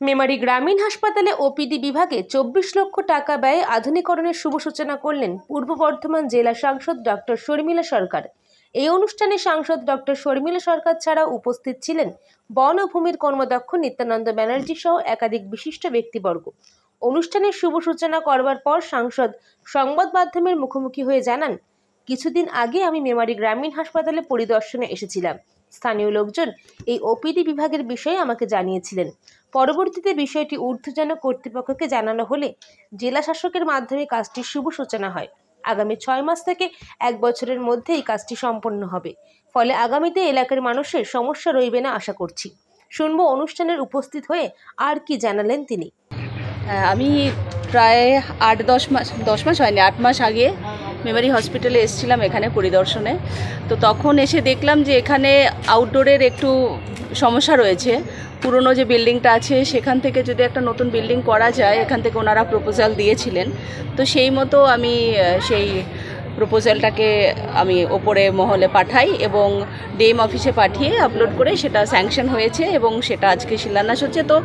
মেমারি গ্রামীণ হাসপাতালে ওপিডি বিভাগে 24 লক্ষ টাকা ব্যয়ে আধুনিকরণের শুভ সূচনা করলেন পূর্ব বর্ধমান জেলা সাংসদ ডক্টর শর্মিলা সরকার। এই অনুষ্ঠানে সাংসদ ডক্টর শর্মিলা সরকার ছাড়াও উপস্থিত ছিলেন বন ও ভূমির কর্মদক্ষ নিত্যানন্দ ব্যানার্জি সহ একাধিক বিশিষ্ট ব্যক্তিবর্গ। অনুষ্ঠানের শুভ সূচনা করবার পর সাংসদ সংবাদ মাধ্যমের মুখোমুখি হয়ে জানান, কিছুদিন আগে আমি মেমারি গ্রামীণ হাসপাতালে পরিদর্শনে এসেছিলাম। স্থানীয় লোকজন এই ওপিডি বিভাগের বিষয়ে আমাকে জানিয়েছিলেন। পরবর্তীতে বিষয়টি ঊর্ধ্বতন কর্তৃপক্ষকে জানানো হলে জেলা শাসকের মাধ্যমে কাজটির শুভ সূচনা হয়। আগামী 6 মাস থেকে 1 বছরের মধ্যে এই কাজটি সম্পন্ন হবে। ফলে আগামীতে এলাকার মানুষের সমস্যা রইবে না আশা করছি। শুনবো অনুষ্ঠানের উপস্থিত হয়ে আর কি জানালেন তিনি। আমি প্রায় 8-10 মাস হয়নি, 8 মাস আগে মেমারি হসপিটালে এসেছিলাম এখানে পরিদর্শনে। তো তখন এসে দেখলাম যে এখানে আউটডোরের একটু সমস্যা রয়েছে। পুরনো যে বিল্ডিংটা আছে সেখান থেকে যদি একটা নতুন বিল্ডিং করা যায়, এখান থেকে ওনারা প্রপোজাল দিয়েছিলেন। তো সেই মতো আমি সেই প্রপোজালটাকে আমি ওপরে মহলে পাঠাই এবং ডিএম অফিসে পাঠিয়ে আপলোড করে সেটা স্যাংশন হয়েছে এবং সেটা আজকে শিলান্যাস হচ্ছে। তো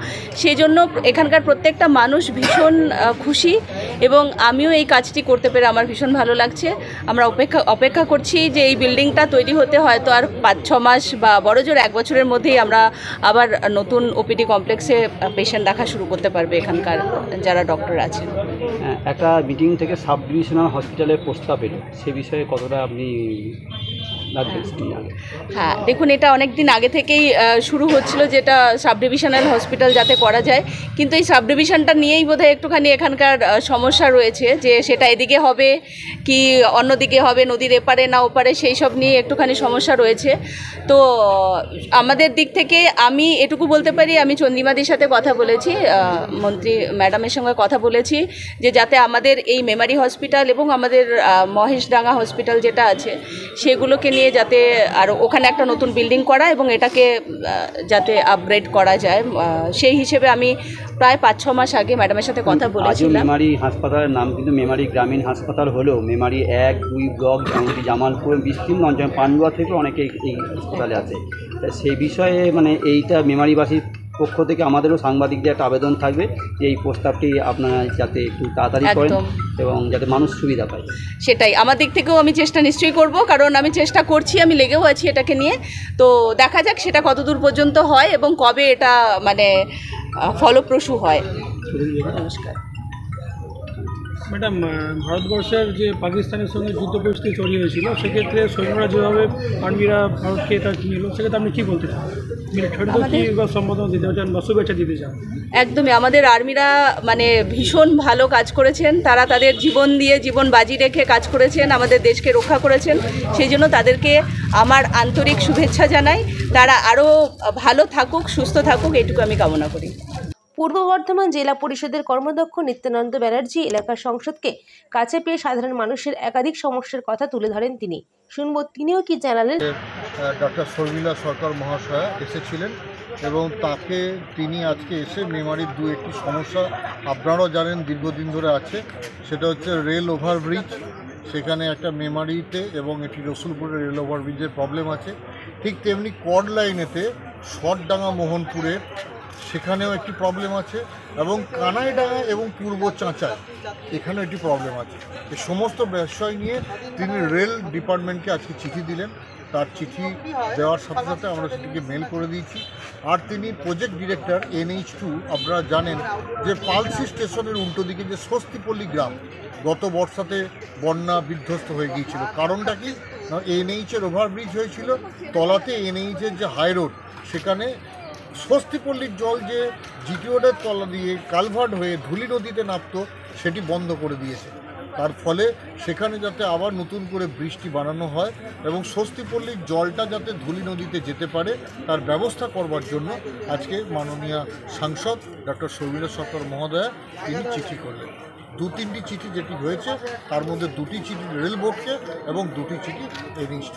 সেই জন্য এখানকার প্রত্যেকটা মানুষ ভীষণ খুশি এবং আমিও এই কাজটি করতে পেরে আমার ভীষণ ভালো লাগছে। আমরা অপেক্ষা করছি যে এই বিল্ডিংটা তৈরি হতে হয়তো আর 5-6 মাস বা বড়জোর 1 বছরের মধ্যেই আমরা আবার নতুন ওপিডি কমপ্লেক্সে পেশেন্ট দেখা শুরু করতে পারবে এখানকার যারা ডক্টর আছেন। একটা মিটিং থেকে সাব ডিভিশনাল হসপিটালের প্রস্তাব এলো, সে বিষয়ে কতটা আপনি হ্যাঁ, দেখুন, এটা অনেক দিন আগে থেকেই শুরু হচ্ছিল যেটা সাব ডিভিশনাল হসপিটাল যাতে করা যায়, কিন্তু এই সাব ডিভিশনটা নিয়েই বোধহয় একটুখানি এখানকার সমস্যা রয়েছে যে সেটা এদিকে হবে কি অন্যদিকে হবে, নদীর এপারে না ওপারে, সেই সব নিয়ে একটুখানি সমস্যা রয়েছে। তো আমাদের দিক থেকে আমি এটুকু বলতে পারি, আমি চন্দ্রিমাদির সাথে কথা বলেছি, মন্ত্রী ম্যাডামের সঙ্গে কথা বলেছি যে যাতে আমাদের এই মেমারি হসপিটাল এবং আমাদের মহেশডাঙ্গা হসপিটাল যেটা আছে সেগুলোকে নিয়ে যাতে আর ওখানে একটা নতুন বিল্ডিং করা এবং এটাকে যাতে আপগ্রেড করা যায়, সেই হিসেবে আমি প্রায় 5-6 মাস আগে ম্যাডামের সাথে কথা বলেছিলাম। মেমারি হাসপাতালের নাম কিন্তু মেমারি গ্রামীণ হাসপাতাল হলেও মেমারি 1-2 ব্লক জামালপুর বিস্তীর্ণ অঞ্চল পান্ডুয়া থেকে অনেকে এই হাসপাতালে আছে। সেই বিষয়ে মানে এইটা মেমারিবাসীর পক্ষ থেকে আমাদেরও সাংবাদিকদের একটা আবেদন থাকবে যে এই প্রস্তাবটি আপনারা যাতে একটু তাড়াতাড়ি করেন এবং যাতে মানুষ সুবিধা পায়। সেটাই আমার দিক থেকেও আমি চেষ্টা নিশ্চয়ই করব, কারণ আমি চেষ্টা করছি, আমি লেগেও আছি এটাকে নিয়ে। তো দেখা যাক সেটা কতদূর পর্যন্ত হয় এবং কবে এটা মানে ফলপ্রসূ হয়। নমস্কার ম্যাডাম, ভারতবর্ষের যে পাকিস্তানের সঙ্গে যুদ্ধ পরিস্থিতি তৈরি হয়েছিল, সেক্ষেত্রে সৈন্যরা যেভাবে আর্মিরা ভারতকে এটা কিনে এলো, সেক্ষেত্রে আপনি কী বলতে চান? সম্বোধন দিতে চান বা শুভেচ্ছা দিতে চান? একদমই, আমাদের আর্মিরা মানে ভীষণ ভালো কাজ করেছেন। তারা তাদের জীবন দিয়ে, জীবন বাজি রেখে কাজ করেছেন, আমাদের দেশকে রক্ষা করেছেন। সেই জন্য তাদেরকে আমার আন্তরিক শুভেচ্ছা জানাই। তারা আরও ভালো থাকুক, সুস্থ থাকুক, এটুকু আমি কামনা করি। পূর্ব বর্ধমান জেলা পরিষদের কর্মদক্ষ নিত্যানন্দ ব্যানার্জি এলাকার সংসদকে কাছে পেয়ে সাধারণ মানুষের একাধিক সমস্যার কথা তুলে ধরেন তিনি। শুনবো তিনিও কি জানালেন। ডক্টর শর্মিলা সরকার মহাশয়া এসেছিলেন এবং তিনি আজকে এসে মেমারির 2-1টি সমস্যা আপনারাও জানেন দীর্ঘদিন ধরে আছে, সেটা হচ্ছে রেল ওভারব্রিজ। সেখানে একটা মেমারিতে এবং এটি রসুলপুরে রেল ওভারব্রিজের প্রবলেম আছে। ঠিক তেমনি কর্ড লাইনেতে শটডাঙ্গা মোহনপুরে সেখানেও একটি প্রবলেম আছে এবং কানাইডাঙ্গা এবং পূর্ব চাঁচায় এখানেও একটি প্রবলেম আছে। এই সমস্ত বিষয় নিয়ে তিনি রেল ডিপার্টমেন্টকে আজকে চিঠি দিলেন। তার চিঠি দেওয়ার সাথে সাথে আমরা সেটিকে মেল করে দিয়েছি। আর তিনি প্রজেক্ট ডিরেক্টর NH2, আপনারা জানেন যে পালসি স্টেশনের উল্টো দিকে যে স্বস্তিপল্লী গ্রাম গত বর্ষাতে বন্যা বিধ্বস্ত হয়ে গিয়েছিল। কারণটা কি? NH-এর ওভারব্রিজ হয়েছিল, তলাতে NH-এর যে হাই রোড সেখানে স্বস্তিপল্লীর জল যে জিটি রোডের তলা দিয়ে কালভার্ট হয়ে ধুলি নদীতে নামত সেটি বন্ধ করে দিয়েছে। তার ফলে সেখানে যাতে আবার নতুন করে বৃষ্টি বানানো হয় এবং স্বস্তিপল্লীর জলটা যাতে ধুলি নদীতে যেতে পারে তার ব্যবস্থা করবার জন্য আজকে মাননীয় সাংসদ ডক্টর শর্মিলা সরকার মহোদয়া তিনি চিঠি করলেন। 2-3টি চিঠি যেটি হয়েছে তার মধ্যে 2টি চিঠি রেল বোর্ডকে এবং 2টি চিঠি NH2।